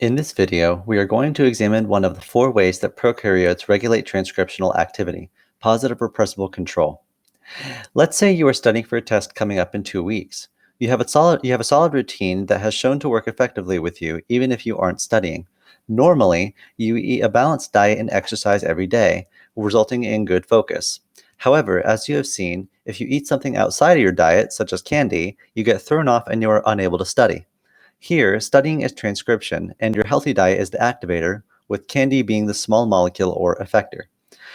In this video, we are going to examine one of the four ways that prokaryotes regulate transcriptional activity, positive repressible control. Let's say you are studying for a test coming up in 2 weeks. You have a solid routine that has shown to work effectively with you even if you aren't studying. Normally, you eat a balanced diet and exercise every day, resulting in good focus. However, as you have seen, if you eat something outside of your diet, such as candy, you get thrown off and you are unable to study. Here, studying is transcription, and your healthy diet is the activator, with candy being the small molecule or effector.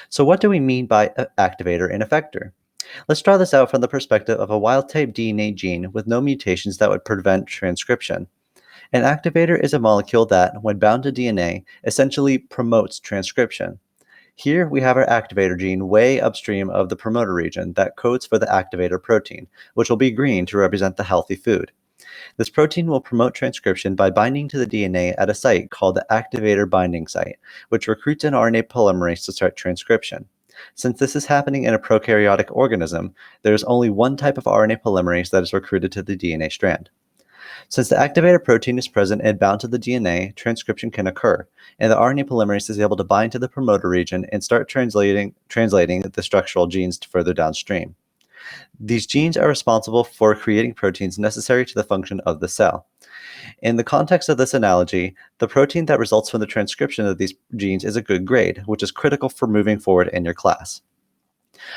So, what do we mean by activator and effector? Let's draw this out from the perspective of a wild type DNA gene with no mutations that would prevent transcription. An activator is a molecule that, when bound to DNA, essentially promotes transcription. Here we have our activator gene way upstream of the promoter region that codes for the activator protein, which will be green to represent the healthy food. This protein will promote transcription by binding to the DNA at a site called the activator binding site, which recruits an RNA polymerase to start transcription. Since this is happening in a prokaryotic organism, there is only one type of RNA polymerase that is recruited to the DNA strand. Since the activator protein is present and bound to the DNA, transcription can occur, and the RNA polymerase is able to bind to the promoter region and start translating the structural genes further downstream. These genes are responsible for creating proteins necessary to the function of the cell. In the context of this analogy, the protein that results from the transcription of these genes is a good grade, which is critical for moving forward in your class.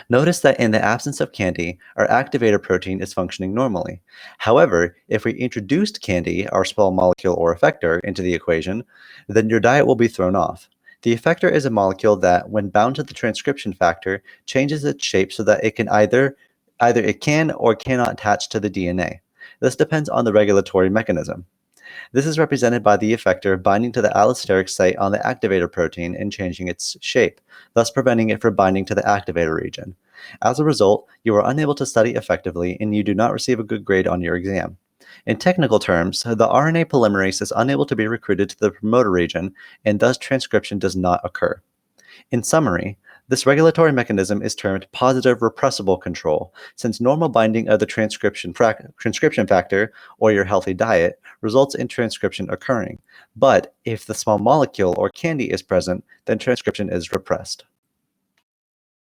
Notice that in the absence of candy, our activator protein is functioning normally. However, if we introduced candy, our small molecule or effector, into the equation, then your diet will be thrown off. The effector is a molecule that, when bound to the transcription factor, changes its shape so that it can either it can or cannot attach to the DNA. This depends on the regulatory mechanism. This is represented by the effector binding to the allosteric site on the activator protein and changing its shape, thus preventing it from binding to the activator region. As a result, you are unable to study effectively and you do not receive a good grade on your exam. In technical terms, the RNA polymerase is unable to be recruited to the promoter region, and thus transcription does not occur. In summary, this regulatory mechanism is termed positive repressible control, since normal binding of the transcription factor, or your healthy diet, results in transcription occurring. But if the small molecule or candy is present, then transcription is repressed.